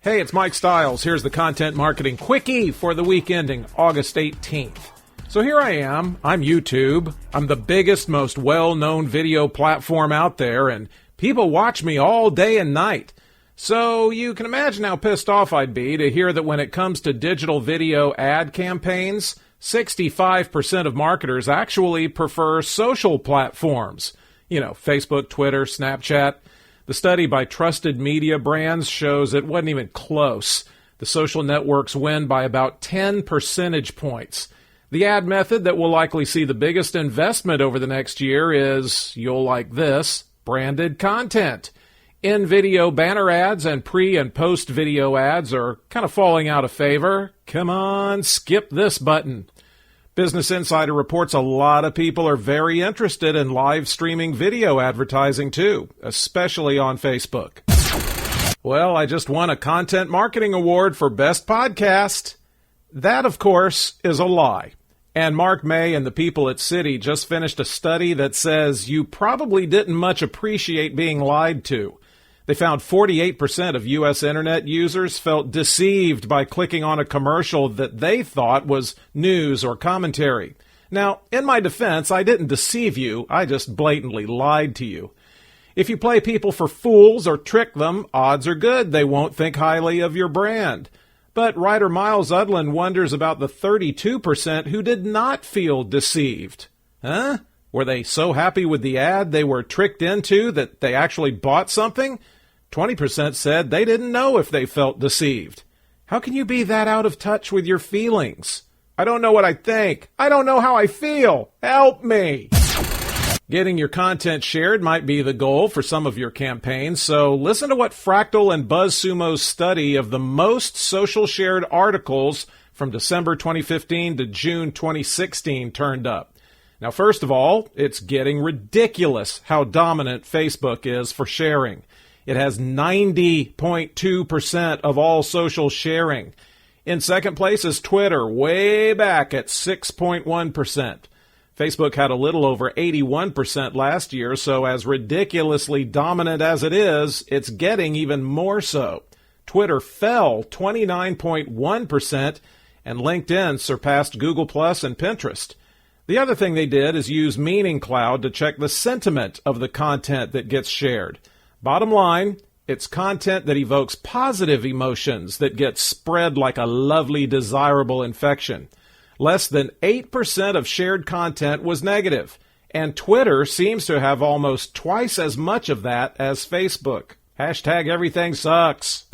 Hey, it's Mike Stiles. Here's the Content Marketing Quickie for the week ending August 18th. So here I am. I'm YouTube. I'm the biggest, most well-known video platform out there, and people watch me all day and night. So you can imagine how pissed off I'd be to hear that when it comes to digital video ad campaigns, 65% of marketers actually prefer social platforms. You know, Facebook, Twitter, Snapchat. The study by Trusted Media Brands shows it wasn't even close. The social networks win by about 10 percentage points. The ad method that will likely see the biggest investment over the next year is, you'll like this, branded content. In-video banner ads and pre- and post-video ads are kind of falling out of favor. Come on, skip this button. Business Insider reports a lot of people are very interested in live streaming video advertising too, especially on Facebook. Well, I just won a Content Marketing Award for Best Podcast. That, of course, is a lie. And Mark May and the people at Citi just finished a study that says you probably didn't much appreciate being lied to. They found 48% of U.S. Internet users felt deceived by clicking on a commercial that they thought was news or commentary. Now, in my defense, I didn't deceive you. I just blatantly lied to you. If you play people for fools or trick them, odds are good they won't think highly of your brand. But writer Miles Udland wonders about the 32% who did not feel deceived. Huh? Were they so happy with the ad they were tricked into that they actually bought something? 20% said they didn't know if they felt deceived. How can you be that out of touch with your feelings? I don't know what I think. I don't know how I feel. Help me. Getting your content shared might be the goal for some of your campaigns, so listen to what Fractal and BuzzSumo's study of the most social shared articles from December 2015 to June 2016 turned up. Now, first of all, it's getting ridiculous how dominant Facebook is for sharing. It has 90.2% of all social sharing. In second place is Twitter, way back at 6.1%. Facebook had a little over 81% last year, so as ridiculously dominant as it is, it's getting even more so. Twitter fell 29.1%, and LinkedIn surpassed Google Plus and Pinterest. The other thing they did is use Meaning Cloud to check the sentiment of the content that gets shared. Bottom line, it's content that evokes positive emotions that get spread like a lovely, desirable infection. Less than 8% of shared content was negative, and Twitter seems to have almost twice as much of that as Facebook. Hashtag everything sucks.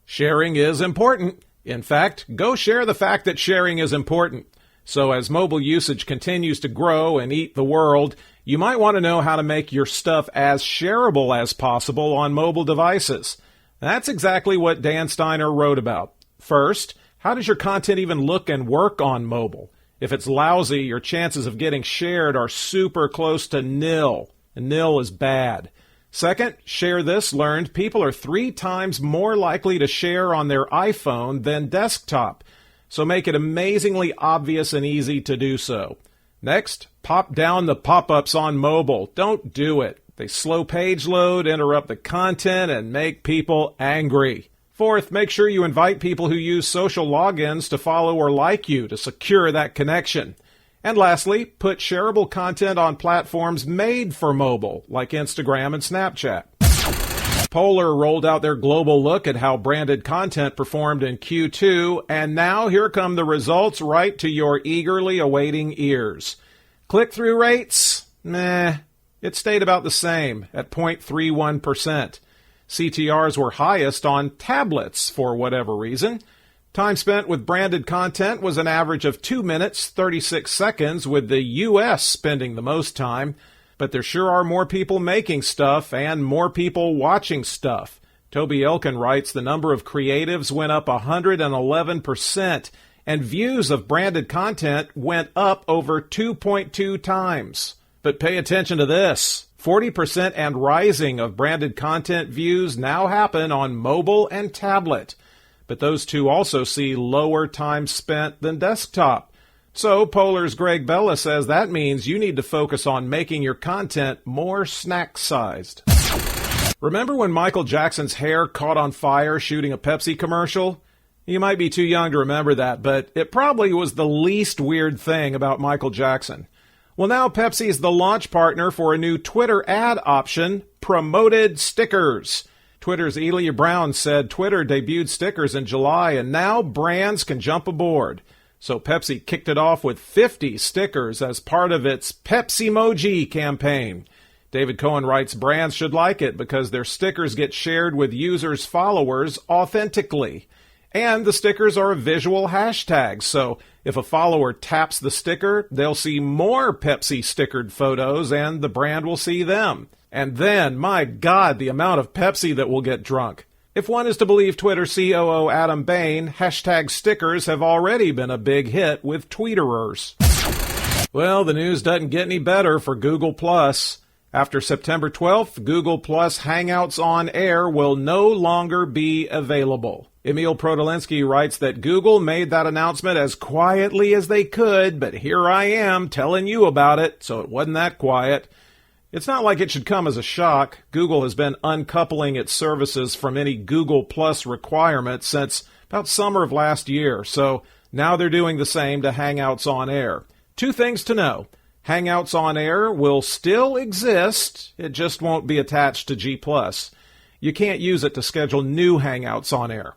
Sharing is important. In fact, go share the fact that sharing is important. So as mobile usage continues to grow and eat the world, you might want to know how to make your stuff as shareable as possible on mobile devices. That's exactly what Dan Steiner wrote about. First, how does your content even look and work on mobile? If it's lousy, your chances of getting shared are super close to nil, and nil is bad. Second, share this learned people are 3 times more likely to share on their iPhone than desktop. So make it amazingly obvious and easy to do so. Next, pop down the pop-ups on mobile. Don't do it. They slow page load, interrupt the content, and make people angry. Fourth, make sure you invite people who use social logins to follow or like you to secure that connection. And lastly, put shareable content on platforms made for mobile, like Instagram and Snapchat. Polar rolled out their global look at how branded content performed in Q2, and now here come the results right to your eagerly awaiting ears. Click-through rates? Meh. It stayed about the same, at 0.31%. CTRs were highest on tablets for whatever reason. Time spent with branded content was an average of 2 minutes, 36 seconds, with the U.S. spending the most time. But there sure are more people making stuff and more people watching stuff. Toby Elkin writes the number of creatives went up 111%, and views of branded content went up over 2.2 times. But pay attention to this. 40% and rising of branded content views now happen on mobile and tablet. But those two also see lower time spent than desktop. So Polar's Greg Bella says that means you need to focus on making your content more snack-sized. Remember when Michael Jackson's hair caught on fire shooting a Pepsi commercial? You might be too young to remember that, but it probably was the least weird thing about Michael Jackson. Well, now Pepsi is the launch partner for a new Twitter ad option, Promoted Stickers. Twitter's Elia Brown said Twitter debuted stickers in July, and now brands can jump aboard. So Pepsi kicked it off with 50 stickers as part of its Pepsi-moji campaign. David Cohen writes brands should like it because their stickers get shared with users' followers authentically. And the stickers are a visual hashtag, so if a follower taps the sticker, they'll see more Pepsi-stickered photos and the brand will see them. And then, my God, the amount of Pepsi that will get drunk. If one is to believe Twitter COO Adam Bain, hashtag stickers have already been a big hit with tweeterers. Well, the news doesn't get any better for Google+. After September 12th, Google Plus Hangouts on Air will no longer be available. Emil Protolinsky writes that Google made that announcement as quietly as they could, but here I am telling you about it, so it wasn't that quiet. It's not like it should come as a shock. Google has been uncoupling its services from any Google Plus requirements since about summer of last year, so now they're doing the same to Hangouts on Air. Two things to know. Hangouts on Air will still exist, it just won't be attached to G+. You can't use it to schedule new Hangouts on Air.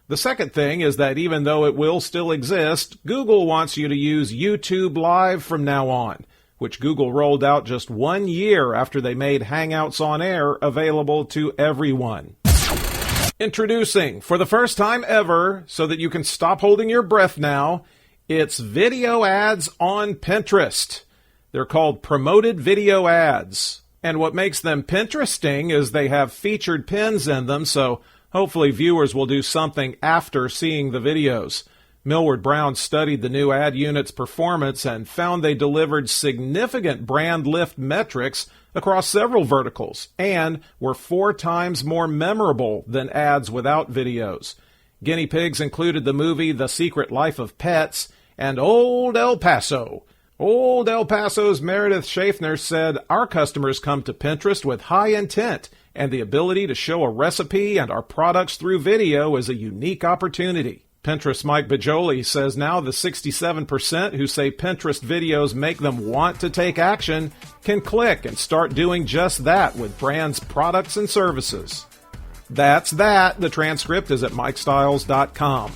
The second thing is that even though it will still exist, Google wants you to use YouTube Live from now on, which Google rolled out just 1 year after they made Hangouts on Air available to everyone. Introducing, for the first time ever, so that you can stop holding your breath now, it's video ads on Pinterest. They're called promoted video ads. And what makes them Pinteresting is they have featured pins in them, so hopefully viewers will do something after seeing the videos. Millward Brown studied the new ad unit's performance and found they delivered significant brand lift metrics across several verticals and were 4 times more memorable than ads without videos. Guinea pigs included the movie The Secret Life of Pets and Old El Paso. Old El Paso's Meredith Schaffner said, "Our customers come to Pinterest with high intent, and the ability to show a recipe and our products through video is a unique opportunity." Pinterest Mike Bajoli says now the 67% who say Pinterest videos make them want to take action can click and start doing just that with brands' products and services. That's that. The transcript is at MikeStiles.com.